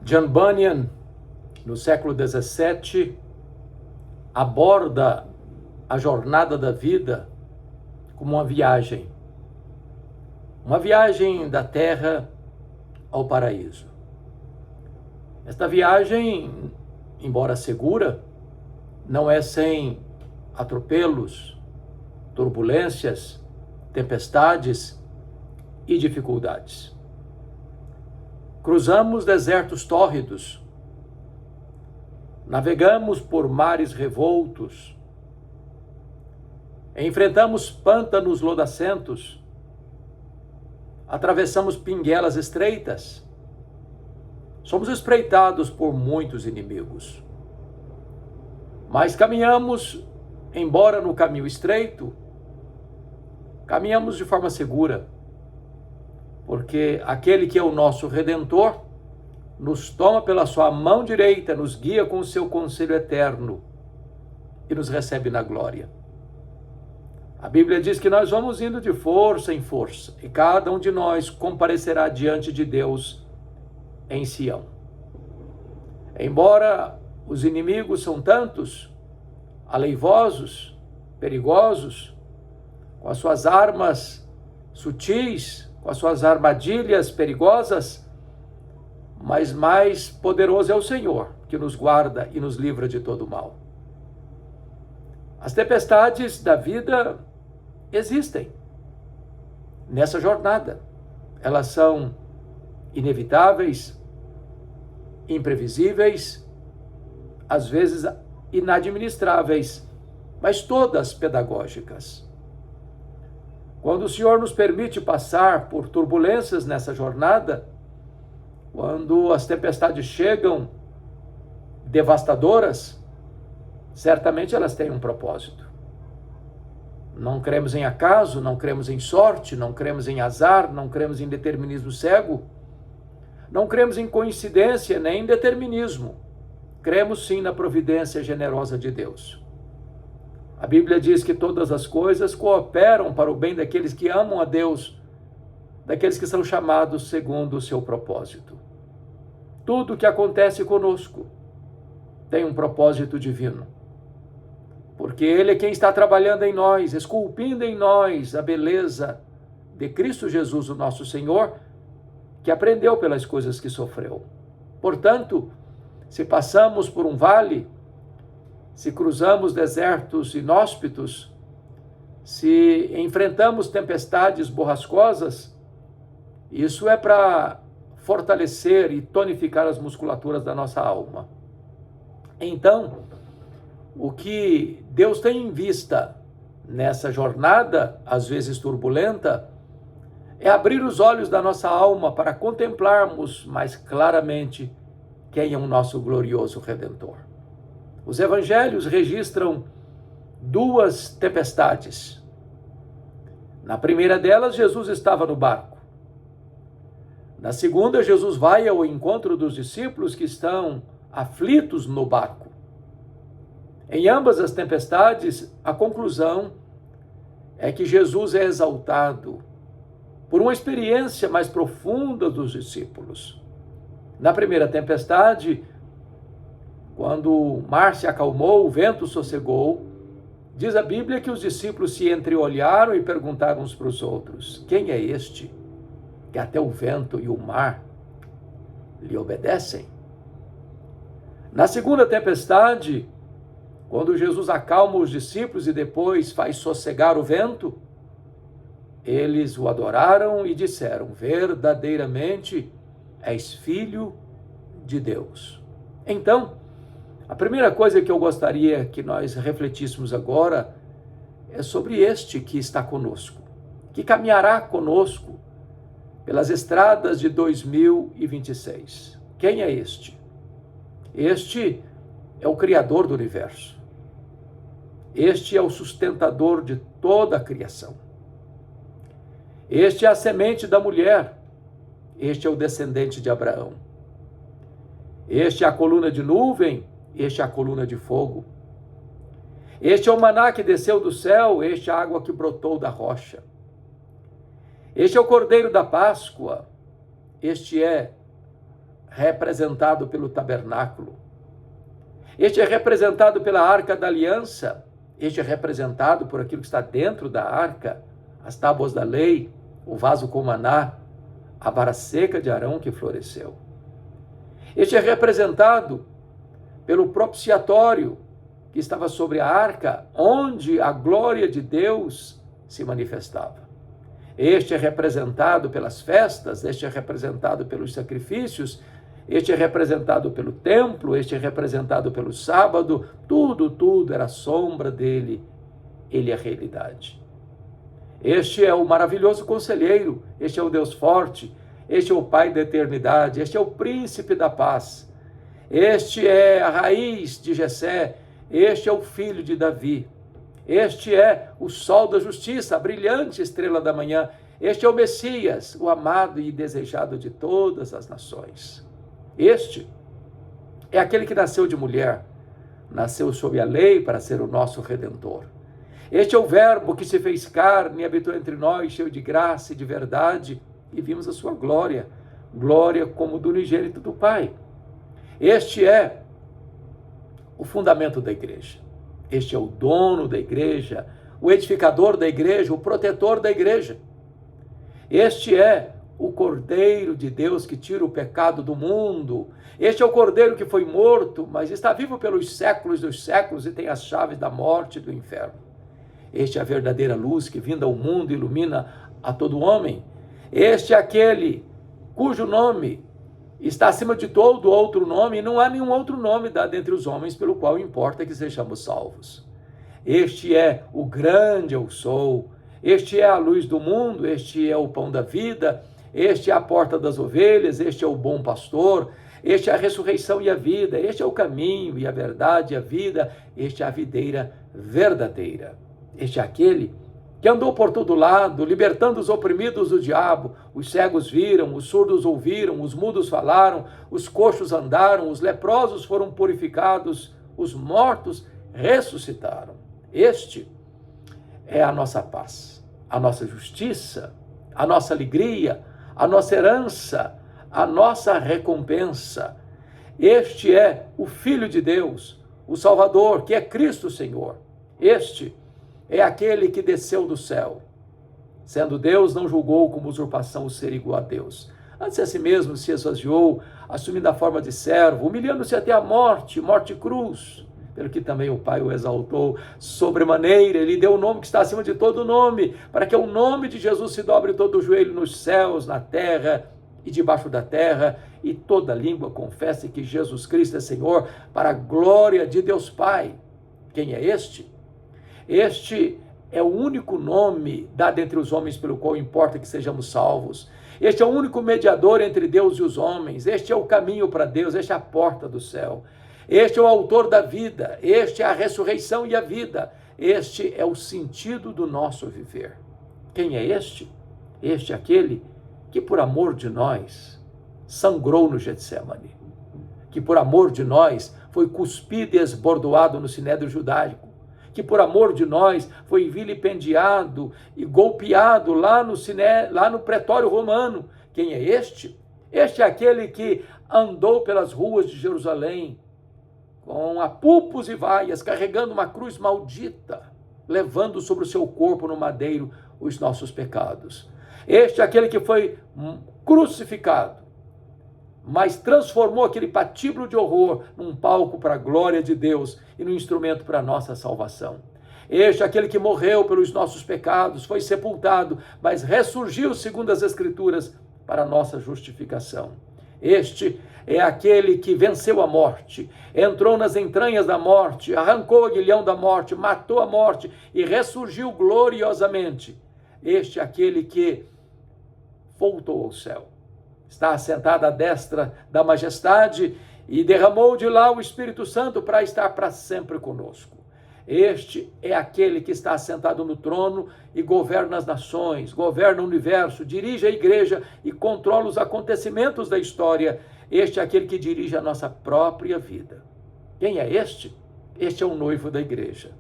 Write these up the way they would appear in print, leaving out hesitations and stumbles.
John Bunyan, no século XVII, aborda a jornada da vida como uma viagem da terra ao paraíso. Esta viagem, embora segura, não é sem atropelos, turbulências, tempestades e dificuldades. Cruzamos desertos tórridos, navegamos por mares revoltos, enfrentamos pântanos lodacentos, atravessamos pinguelas estreitas, somos espreitados por muitos inimigos. Mas caminhamos, embora no caminho estreito, caminhamos de forma segura, porque aquele que é o nosso Redentor nos toma pela sua mão direita, nos guia com o seu conselho eterno e nos recebe na glória. A Bíblia diz que nós vamos indo de força em força e cada um de nós comparecerá diante de Deus em Sião. Embora os inimigos são tantos, aleivosos, perigosos, com as suas armas sutis, com as suas armadilhas perigosas, mas mais poderoso é o Senhor, que nos guarda e nos livra de todo mal. As tempestades da vida existem nessa jornada. Elas são inevitáveis, imprevisíveis, às vezes inadministráveis, mas todas pedagógicas. Quando o Senhor nos permite passar por turbulências nessa jornada, quando as tempestades chegam devastadoras, certamente elas têm um propósito. Não cremos em acaso, não cremos em sorte, não cremos em azar, não cremos em determinismo cego, não cremos em coincidência nem em determinismo. Cremos sim na providência generosa de Deus. A Bíblia diz que todas as coisas cooperam para o bem daqueles que amam a Deus, daqueles que são chamados segundo o seu propósito. Tudo que acontece conosco tem um propósito divino, porque Ele é quem está trabalhando em nós, esculpindo em nós a beleza de Cristo Jesus, o nosso Senhor, que aprendeu pelas coisas que sofreu. Portanto, se passamos por um vale, se cruzamos desertos inóspitos, se enfrentamos tempestades borrascosas, isso é para fortalecer e tonificar as musculaturas da nossa alma. Então, o que Deus tem em vista nessa jornada, às vezes turbulenta, é abrir os olhos da nossa alma para contemplarmos mais claramente quem é o nosso glorioso Redentor. Os evangelhos registram duas tempestades. Na primeira delas, Jesus estava no barco. Na segunda, Jesus vai ao encontro dos discípulos que estão aflitos no barco. Em ambas as tempestades, a conclusão é que Jesus é exaltado por uma experiência mais profunda dos discípulos. Na primeira tempestade, quando o mar se acalmou, o vento sossegou, diz a Bíblia que os discípulos se entreolharam e perguntaram uns para os outros: quem é este que até o vento e o mar lhe obedecem? Na segunda tempestade, quando Jesus acalma os discípulos e depois faz sossegar o vento, eles o adoraram e disseram: verdadeiramente és filho de Deus. Então, a primeira coisa que eu gostaria que nós refletíssemos agora é sobre este que está conosco, que caminhará conosco pelas estradas de 2026. Quem é este? Este é o Criador do universo. Este é o sustentador de toda a criação. Este é a semente da mulher. Este é o descendente de Abraão. Este é a coluna de nuvem. Este é a coluna de fogo. Este é o maná que desceu do céu. Este é a água que brotou da rocha. Este é o cordeiro da Páscoa. Este é representado pelo tabernáculo. Este é representado pela Arca da Aliança. Este é representado por aquilo que está dentro da arca, as tábuas da lei, o vaso com maná, a vara seca de Arão que floresceu. Este é representado pelo propiciatório que estava sobre a arca, onde a glória de Deus se manifestava. Este é representado pelas festas, este é representado pelos sacrifícios, este é representado pelo templo, este é representado pelo sábado, tudo era sombra dele, ele é a realidade. Este é o maravilhoso conselheiro, este é o Deus forte, este é o Pai da eternidade, este é o príncipe da paz, este é a raiz de Jessé, este é o filho de Davi, este é o sol da justiça, a brilhante estrela da manhã, este é o Messias, o amado e desejado de todas as nações. Este é aquele que nasceu de mulher, nasceu sob a lei para ser o nosso Redentor. Este é o Verbo que se fez carne e habitou entre nós, cheio de graça e de verdade, e vimos a sua glória, glória como do unigênito do Pai. Este é o fundamento da igreja. Este é o dono da igreja, o edificador da igreja, o protetor da igreja. Este é o Cordeiro de Deus que tira o pecado do mundo. Este é o Cordeiro que foi morto, mas está vivo pelos séculos dos séculos e tem as chaves da morte e do inferno. Este é a verdadeira luz que, vinda ao mundo, ilumina a todo homem. Este é aquele cujo nome está acima de todo outro nome, e não há nenhum outro nome dado entre os homens pelo qual importa que sejamos salvos. Este é o grande eu sou. Este é a luz do mundo, este é o pão da vida, este é a porta das ovelhas, este é o bom pastor, este é a ressurreição e a vida, este é o caminho e a verdade e a vida, este é a videira verdadeira. Este é aquele que andou por todo lado, libertando os oprimidos do diabo. Os cegos viram, os surdos ouviram, os mudos falaram, os coxos andaram, os leprosos foram purificados, os mortos ressuscitaram. Este é a nossa paz, a nossa justiça, a nossa alegria, a nossa herança, a nossa recompensa. Este é o Filho de Deus, o Salvador, que é Cristo Senhor. Este é aquele que desceu do céu. Sendo Deus, não julgou como usurpação o ser igual a Deus. Antes a si mesmo se esvaziou, assumindo a forma de servo, humilhando-se até a morte, morte cruz, pelo que também o Pai o exaltou sobremaneira. Ele deu o nome que está acima de todo nome, para que o nome de Jesus se dobre todo o joelho nos céus, na terra e debaixo da terra, e toda língua confesse que Jesus Cristo é Senhor, para a glória de Deus Pai. Quem é este? Este é o único nome dado entre os homens pelo qual importa que sejamos salvos. Este é o único mediador entre Deus e os homens. Este é o caminho para Deus, este é a porta do céu. Este é o autor da vida, este é a ressurreição e a vida. Este é o sentido do nosso viver. Quem é este? Este é aquele que por amor de nós sangrou no Getsemane, que por amor de nós foi cuspido e esbordoado no sinédrio judaico, que por amor de nós foi vilipendiado e golpeado lá no pretório romano. Quem é este? Este é aquele que andou pelas ruas de Jerusalém com apupos e vaias, carregando uma cruz maldita, levando sobre o seu corpo no madeiro os nossos pecados. Este é aquele que foi crucificado, mas transformou aquele patíbulo de horror num palco para a glória de Deus e num instrumento para a nossa salvação. Este é aquele que morreu pelos nossos pecados, foi sepultado, mas ressurgiu segundo as Escrituras para a nossa justificação. Este é aquele que venceu a morte, entrou nas entranhas da morte, arrancou o aguilhão da morte, matou a morte e ressurgiu gloriosamente. Este é aquele que voltou ao céu, está assentado à destra da majestade e derramou de lá o Espírito Santo para estar para sempre conosco. Este é aquele que está assentado no trono e governa as nações, governa o universo, dirige a igreja e controla os acontecimentos da história. Este é aquele que dirige a nossa própria vida. Quem é este? Este é o noivo da igreja,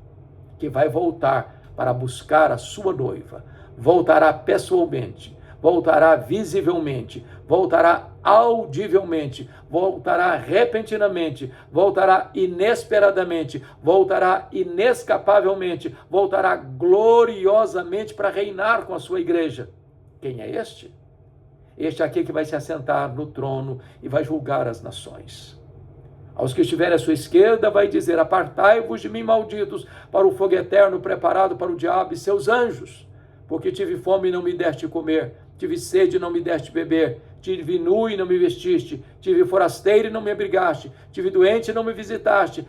que vai voltar para buscar a sua noiva, voltará pessoalmente, voltará visivelmente, voltará audivelmente, voltará repentinamente, voltará inesperadamente, voltará inescapavelmente, voltará gloriosamente para reinar com a sua igreja. Quem é este? Este aqui que vai se assentar no trono e vai julgar as nações. Aos que estiverem à sua esquerda vai dizer: apartai-vos de mim, malditos, para o fogo eterno preparado para o diabo e seus anjos. Porque tive fome e não me deste comer, tive sede e não me deste beber, tive nu e não me vestiste, tive forasteiro e não me abrigaste, tive doente e não me visitaste,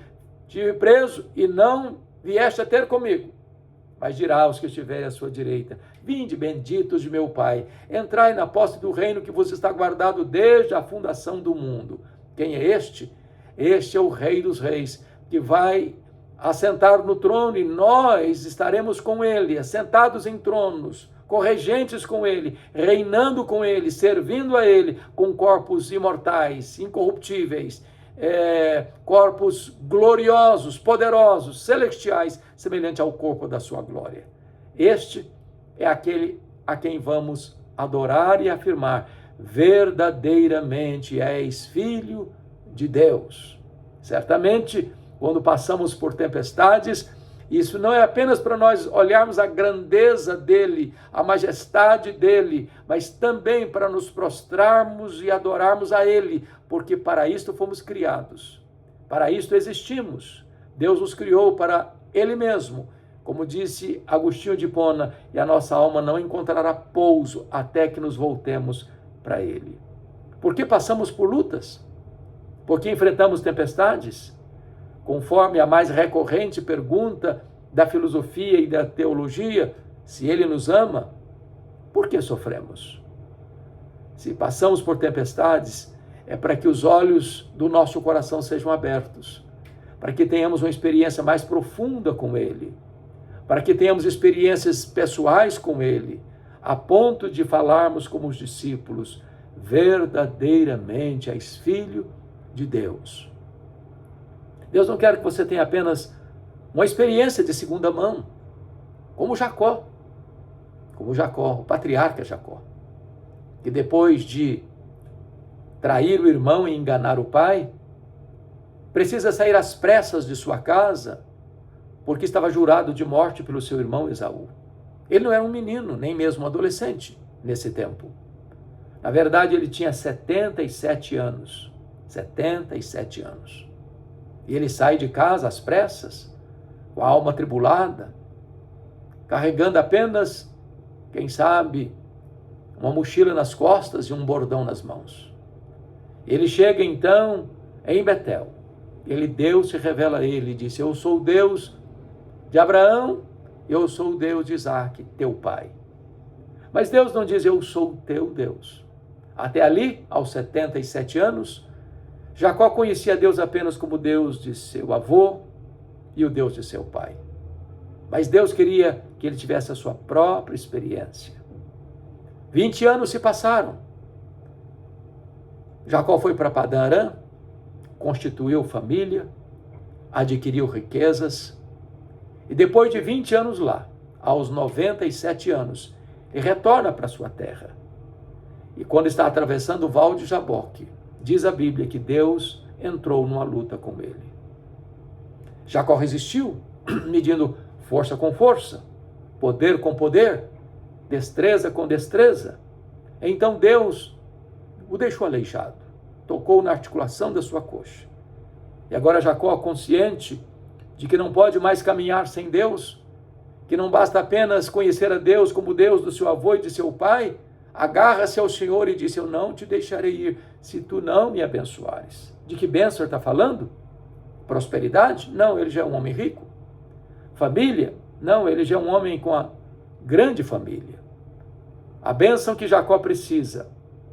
tive preso e não vieste a ter comigo. Mas dirá aos que estiverem à sua direita: vinde, benditos de meu Pai, entrai na posse do reino que vos está guardado desde a fundação do mundo. Quem é este? Este é o Rei dos Reis, que vai assentar no trono, e nós estaremos com ele, assentados em tronos, corregentes com ele, reinando com ele, servindo a ele, com corpos imortais, incorruptíveis, corpos gloriosos, poderosos, celestiais, semelhante ao corpo da sua glória. Este é aquele a quem vamos adorar e afirmar: verdadeiramente és filho de Deus. Certamente, quando passamos por tempestades, isso não é apenas para nós olharmos a grandeza dele, a majestade dele, mas também para nos prostrarmos e adorarmos a ele, porque para isto fomos criados, para isto existimos. Deus nos criou para ele mesmo, como disse Agostinho de Hipona, e a nossa alma não encontrará pouso até que nos voltemos para ele. Por que passamos por lutas? Porque enfrentamos tempestades? Conforme a mais recorrente pergunta da filosofia e da teologia, se ele nos ama, por que sofremos? Se passamos por tempestades, é para que os olhos do nosso coração sejam abertos, para que tenhamos uma experiência mais profunda com ele, para que tenhamos experiências pessoais com ele, a ponto de falarmos como os discípulos: verdadeiramente és filho de Deus. Deus não quer que você tenha apenas uma experiência de segunda mão, como Jacó, o patriarca Jacó, que depois de trair o irmão e enganar o pai, precisa sair às pressas de sua casa, porque estava jurado de morte pelo seu irmão Esaú. Ele não era um menino, nem mesmo um adolescente nesse tempo. Na verdade, ele tinha 77 anos. 77 anos. E ele sai de casa às pressas, com a alma atribulada, carregando apenas, quem sabe, uma mochila nas costas e um bordão nas mãos. Ele chega então em Betel. Deus se revela a ele e disse: eu sou o Deus de Abraão, eu sou o Deus de Isaac, teu pai. Mas Deus não diz: eu sou o teu Deus. Até ali, aos 77 anos, Jacó conhecia Deus apenas como Deus de seu avô e o Deus de seu pai. Mas Deus queria que ele tivesse a sua própria experiência. 20 anos se passaram. Jacó foi para Padã Arã, constituiu família, adquiriu riquezas, e depois de 20 anos lá, aos 97 anos, ele retorna para sua terra. E quando está atravessando o Val de Jaboque, diz a Bíblia que Deus entrou numa luta com ele. Jacó resistiu, medindo força com força, poder com poder, destreza com destreza. Então Deus o deixou aleijado, tocou na articulação da sua coxa. E agora Jacó, consciente de que não pode mais caminhar sem Deus, que não basta apenas conhecer a Deus como Deus do seu avô e de seu pai, agarra-se ao Senhor e disse: eu não te deixarei ir se tu não me abençoares. De que bênção ele está falando? Prosperidade? Não, ele já é um homem rico. Família? Não, ele já é um homem com a grande família. A bênção que Jacó precisa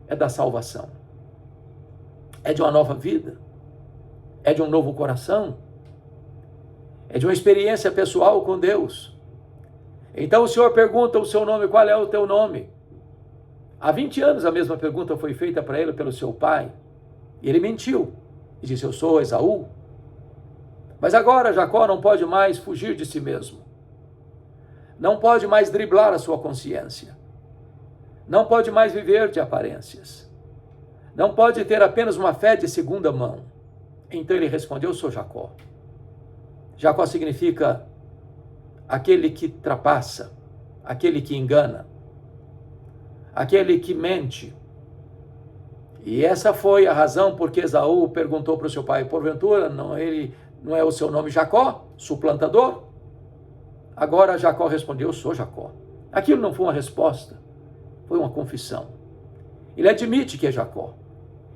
é da salvação. É de uma nova vida. É de um novo coração. É de uma experiência pessoal com Deus. Então o Senhor pergunta o seu nome: qual é o teu nome? Há 20 anos a mesma pergunta foi feita para ele pelo seu pai. E ele mentiu e disse: eu sou Esaú. Mas agora Jacó não pode mais fugir de si mesmo. Não pode mais driblar a sua consciência. não pode mais viver de aparências, não pode ter apenas uma fé de segunda mão. Então ele respondeu: eu sou Jacó. Jacó significa aquele que trapassa, aquele que engana, aquele que mente. E essa foi a razão porque Esaú perguntou para o seu pai: porventura não é o seu nome Jacó, suplantador? Agora Jacó respondeu: eu sou Jacó. Aquilo não foi uma resposta, foi uma confissão. Ele admite que é Jacó.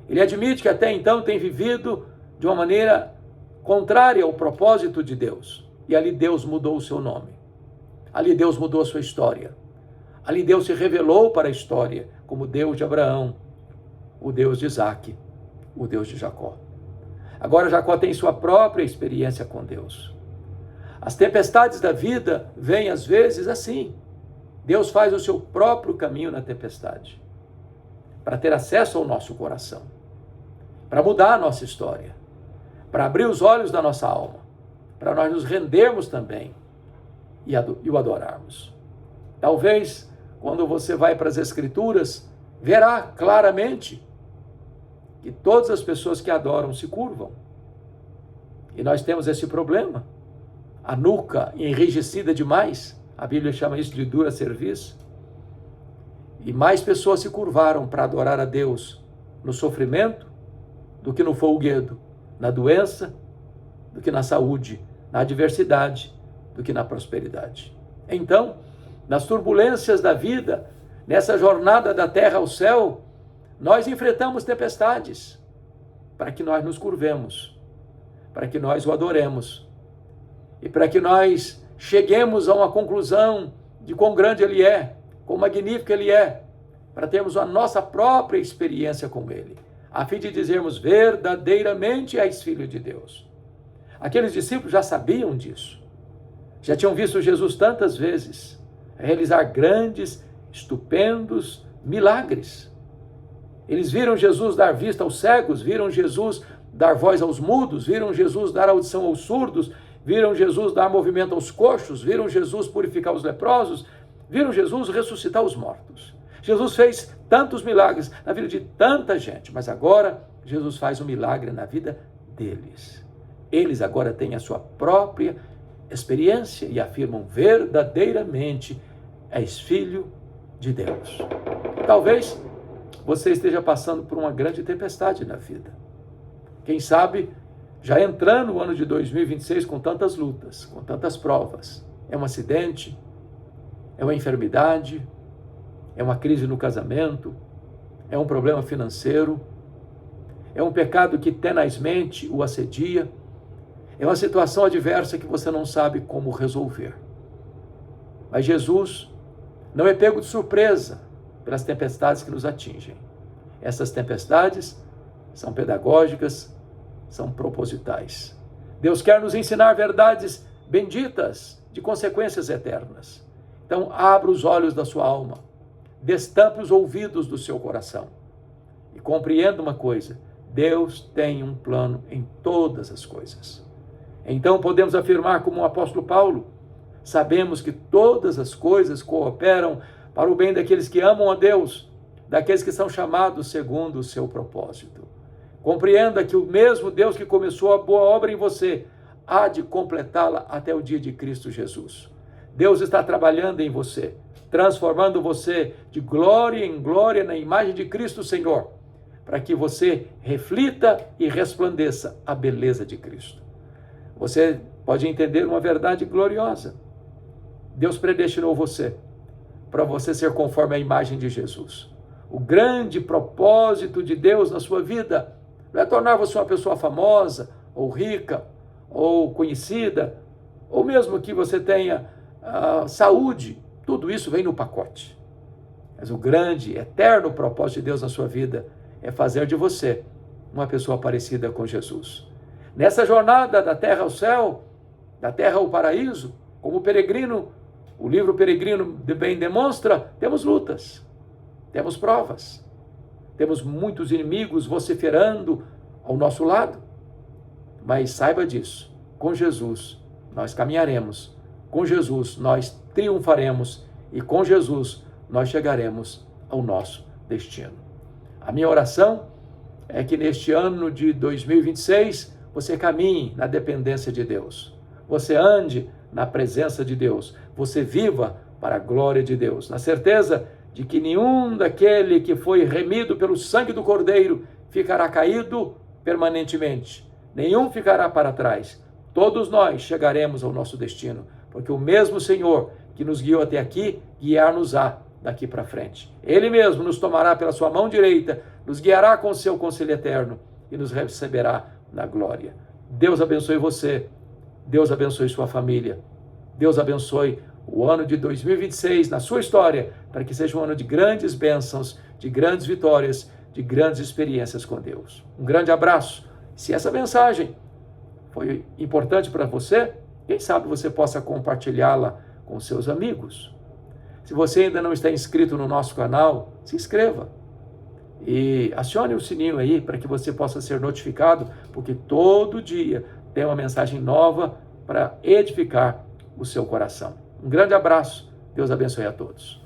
Ele admite que até então tem vivido de uma maneira contrária ao propósito de Deus. E ali Deus mudou o seu nome. Ali Deus mudou a sua história. Ali Deus se revelou para a história como Deus de Abraão, o Deus de Isaque, o Deus de Jacó. Agora Jacó tem sua própria experiência com Deus. As tempestades da vida vêm às vezes assim. Deus faz o seu próprio caminho na tempestade, para ter acesso ao nosso coração, para mudar a nossa história, para abrir os olhos da nossa alma, para nós nos rendermos também e o adorarmos. Talvez, quando você vai para as Escrituras, verá claramente que todas as pessoas que adoram se curvam. E nós temos esse problema. A nuca enrijecida demais, a Bíblia chama isso de dura cerviz. E mais pessoas se curvaram para adorar a Deus no sofrimento do que no folguedo, na doença do que na saúde, na adversidade do que na prosperidade. Então, nas turbulências da vida, nessa jornada da terra ao céu, nós enfrentamos tempestades para que nós nos curvemos, para que nós o adoremos e para que nós cheguemos a uma conclusão de quão grande Ele é, quão magnífico Ele é, para termos a nossa própria experiência com Ele, a fim de dizermos: verdadeiramente és filho de Deus. Aqueles discípulos já sabiam disso, já tinham visto Jesus tantas vezes realizar grandes, estupendos milagres. Eles viram Jesus dar vista aos cegos, viram Jesus dar voz aos mudos, viram Jesus dar audição aos surdos, viram Jesus dar movimento aos coxos, viram Jesus purificar os leprosos, viram Jesus ressuscitar os mortos. Jesus fez tantos milagres na vida de tanta gente, mas agora Jesus faz um milagre na vida deles. Eles agora têm a sua própria experiência e afirmam: verdadeiramente és filho de Deus. Talvez você esteja passando por uma grande tempestade na vida. Quem sabe já entrando no ano de 2026 com tantas lutas, com tantas provas. É um acidente, é uma enfermidade, é uma crise no casamento, é um problema financeiro, é um pecado que tenazmente o assedia, é uma situação adversa que você não sabe como resolver. Mas Jesus não é pego de surpresa pelas tempestades que nos atingem. Essas tempestades são pedagógicas, são propositais. Deus quer nos ensinar verdades benditas de consequências eternas. Então, abra os olhos da sua alma, destampe os ouvidos do seu coração e compreenda uma coisa: Deus tem um plano em todas as coisas. Então, podemos afirmar como o apóstolo Paulo: sabemos que todas as coisas cooperam para o bem daqueles que amam a Deus, daqueles que são chamados segundo o seu propósito. Compreenda que o mesmo Deus que começou a boa obra em você há de completá-la até o dia de Cristo Jesus. Deus está trabalhando em você, transformando você de glória em glória na imagem de Cristo Senhor, para que você reflita e resplandeça a beleza de Cristo. Você pode entender uma verdade gloriosa. Deus predestinou você para você ser conforme a imagem de Jesus. O grande propósito de Deus na sua vida não é tornar você uma pessoa famosa, ou rica, ou conhecida, ou mesmo que você tenha saúde. Tudo isso vem no pacote. Mas o grande, eterno propósito de Deus na sua vida é fazer de você uma pessoa parecida com Jesus. Nessa jornada da terra ao céu, da terra ao paraíso, como peregrino, o livro Peregrino bem demonstra, temos lutas, temos provas, temos muitos inimigos vociferando ao nosso lado. Mas saiba disso, com Jesus nós caminharemos, com Jesus nós triunfaremos e com Jesus nós chegaremos ao nosso destino. A minha oração é que neste ano de 2026 você caminhe na dependência de Deus, você ande na presença de Deus, você viva para a glória de Deus, na certeza de que nenhum daquele que foi remido pelo sangue do Cordeiro ficará caído permanentemente, nenhum ficará para trás. Todos nós chegaremos ao nosso destino, porque o mesmo Senhor que nos guiou até aqui, guiar-nos-á daqui para frente. Ele mesmo nos tomará pela sua mão direita, nos guiará com o seu conselho eterno e nos receberá na glória. Deus abençoe você, Deus abençoe sua família, Deus abençoe o ano de 2026 na sua história, para que seja um ano de grandes bênçãos, de grandes vitórias, de grandes experiências com Deus. Um grande abraço. Se essa mensagem foi importante para você, quem sabe você possa compartilhá-la com seus amigos. Se você ainda não está inscrito no nosso canal, se inscreva e acione o sininho aí para que você possa ser notificado, porque todo dia tem uma mensagem nova para edificar o seu coração. Um grande abraço, Deus abençoe a todos.